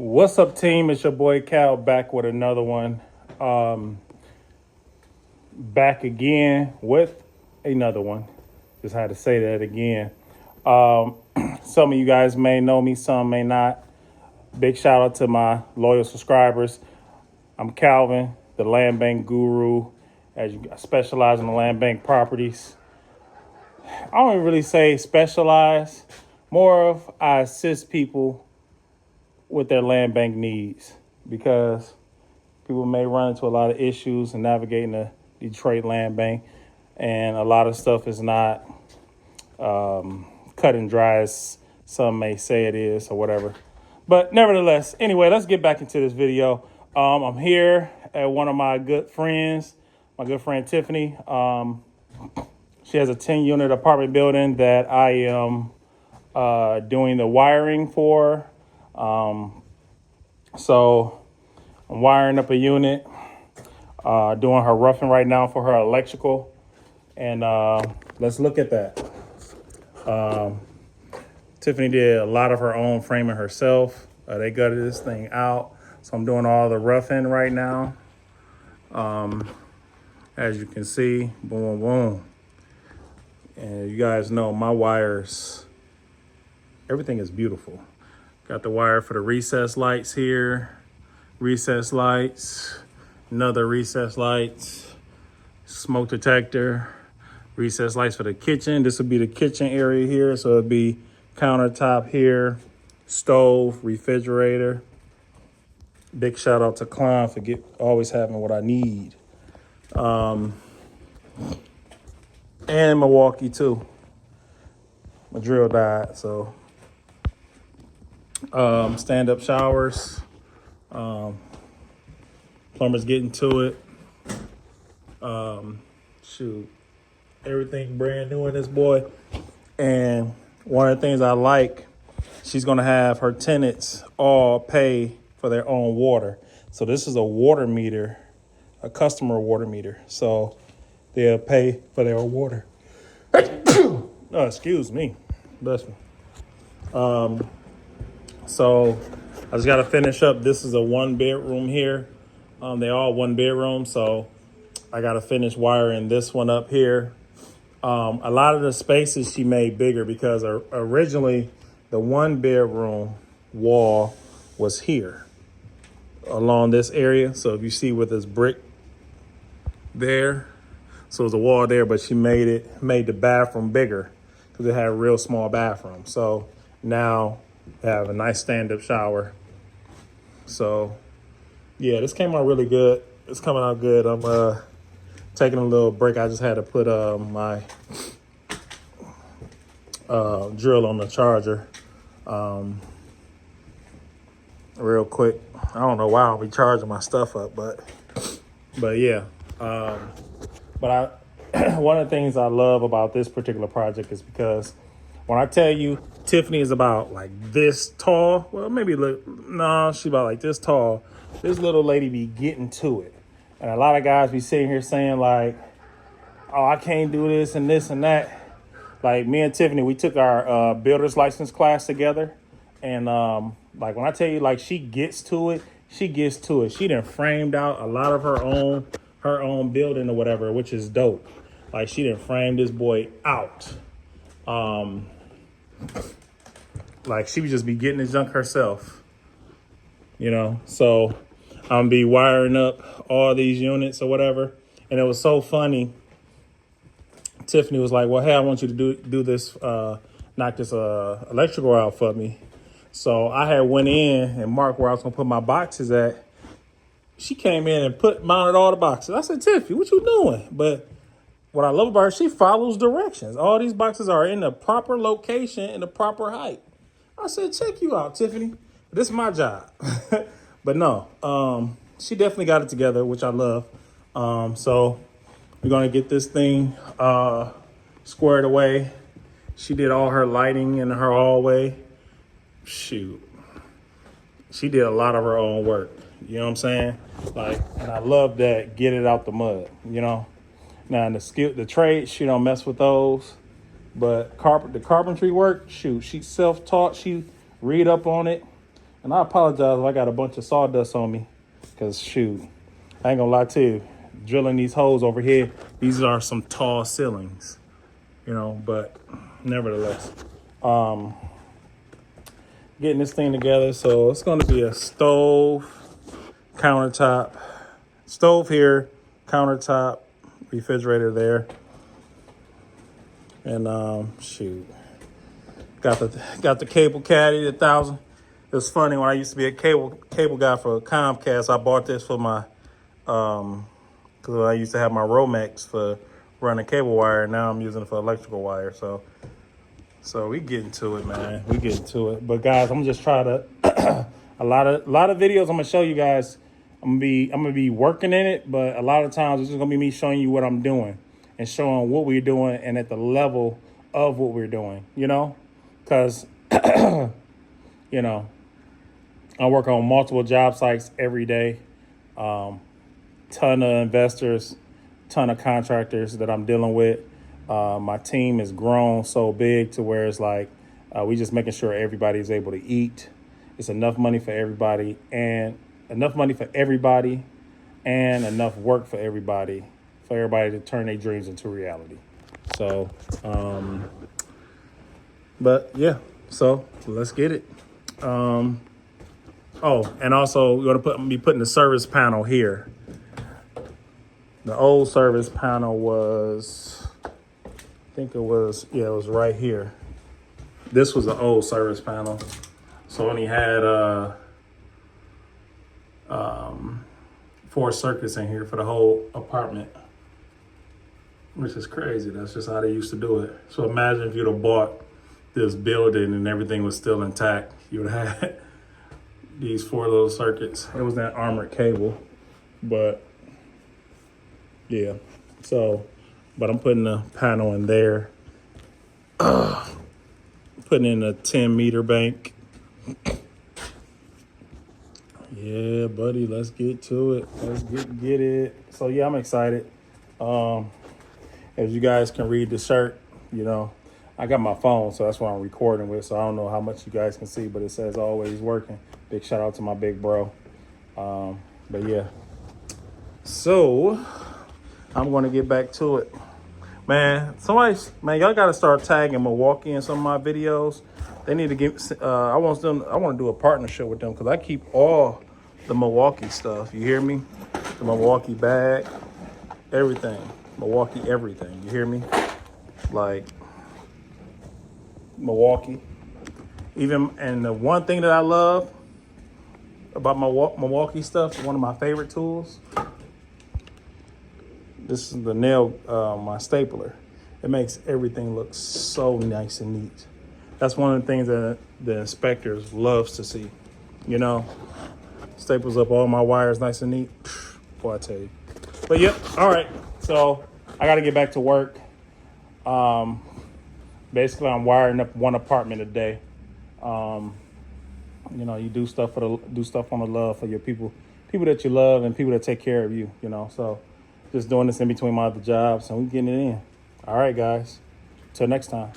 What's up, team? It's your boy Cal back with another one. Back again with another one. Just had to say that again. Some of you guys may know me, some may not. Big shout out to my loyal subscribers. I'm Calvin, the land bank guru. I specialize in the land bank properties. I don't even really say specialize. More of I assist people with their land bank needs because people may run into a lot of issues in navigating the Detroit land bank, and a lot of stuff is not cut and dry as some may say it is or whatever. But nevertheless, anyway, let's get back into this video. I'm here at one of my good friends, my good friend Tiffany. She has a 10-unit apartment building that I am doing the wiring for. So I'm wiring up a unit, doing her roughing right now for her electrical. And let's look at that. Tiffany did a lot of her own framing herself. They gutted this thing out. So I'm doing all the roughing right now. As you can see, boom, boom. And you guys know my wires, everything is beautiful. Got the wire for the recess lights here, recess lights, another recess lights, smoke detector, recess lights for the kitchen. This would be the kitchen area here. So it'd be countertop here, stove, refrigerator. Big shout out to Klein for always having what I need. And Milwaukee too. My drill died, so stand-up showers. Plumber's getting to it. Shoot, everything brand new in this boy. And one of the things I like, she's gonna have her tenants all pay for their own water. So this is a water meter, a customer water meter. So they'll pay for their own water. Oh, excuse me. Bless me. So I just got to finish up. This is a 1-bedroom here. They all 1 bedroom. So I got to finish wiring this one up here. A lot of the spaces she made bigger because originally the 1-bedroom wall was here along this area. So if you see with this brick there, so there's a wall there, but she made the bathroom bigger because it had a real small bathroom. So now I have a nice stand-up shower. So yeah, this came out really good. It's coming out good. I'm taking a little break. I just had to put my drill on the charger real quick. I don't know why I'll be charging my stuff up, but yeah. But one of the things I love about this particular project is because when I tell you Tiffany is about like this tall, well, maybe she's about like this tall. This little lady be getting to it. And a lot of guys be sitting here saying like, oh, I can't do this and that. Like me and Tiffany, we took our builder's license class together. And like when I tell you like she gets to it, she gets to it. She done framed out a lot of her own building or whatever, which is dope. Like she done framed this boy out. Like she would just be getting the junk herself, you know? So I'm be wiring up all these units or whatever. And it was so funny. Tiffany was like, well, hey, I want you to do this, knock this electrical out for me. So I had went in and marked where I was gonna put my boxes at. She came in and mounted all the boxes. I said, Tiffany, what you doing? But what I love about her, she follows directions. All these boxes are in the proper location and the proper height. I said, check you out, Tiffany. This is my job. But no, she definitely got it together, which I love. So we're going to get this thing squared away. She did all her lighting in her hallway. Shoot. She did a lot of her own work. You know what I'm saying? Like, and I love that. Get it out the mud, you know? Now, the trade, she don't mess with those. But the carpentry work, shoot, she's self-taught. She read up on it. And I apologize if I got a bunch of sawdust on me, because shoot, I ain't gonna lie to you. Drilling these holes over here, these are some tall ceilings, you know, but nevertheless, getting this thing together. So it's gonna be a stove, countertop, stove here, countertop, refrigerator there, and shoot, got the cable caddy, 1,000. It was funny when I used to be a cable guy for Comcast. I bought this for my because I used to have my Romex for running cable wire. Now I'm using it for electrical wire. So we getting to it, man. We getting to it. But guys, I'm just trying to a lot of videos I'm gonna show you guys. I'm gonna be working in it, but a lot of times it's just gonna be me showing you what I'm doing and showing what we're doing and at the level of what we're doing. You know, because you know, I work on multiple job sites every day. Ton of investors, ton of contractors that I'm dealing with. My team has grown so big to where it's like we just making sure everybody is able to eat. It's enough money for everybody and enough work for everybody to turn their dreams into reality. So, but yeah, so let's get it. Oh, and also we're gonna be putting the service panel here. The old service panel was, it was right here. This was the old service panel. So only had 4 circuits in here for the whole apartment, which is crazy. That's just how they used to do it. So imagine if you'd have bought this building and everything was still intact. You would have had these 4 little circuits. It was that armored cable, but yeah. So, but I'm putting the panel in there. Putting in a 10-meter bank. Yeah, buddy, let's get to it. Let's get it. So yeah, I'm excited. As you guys can read the shirt, you know, I got my phone, so that's what I'm recording with. So I don't know how much you guys can see, but it says always working. Big shout out to my big bro. But yeah. So I'm going to get back to it. Man, y'all got to start tagging Milwaukee in some of my videos. They need to give, I want to do a partnership with them because I keep all the Milwaukee stuff. You hear me? The Milwaukee bag, everything. Milwaukee everything. You hear me? Like, Milwaukee. And the one thing that I love about my Milwaukee stuff, one of my favorite tools, this is the nail, my stapler. It makes everything look so nice and neat. That's one of the things that the inspectors loves to see. You know, staples up all my wires nice and neat. Boy, I tell you. But yep, all right. So I got to get back to work. Basically, I'm wiring up one apartment a day. You know, you do stuff on the love for your people that you love and people that take care of you. You know, so. Just doing this in between my other jobs, and we're getting it in. All right, guys. Till next time.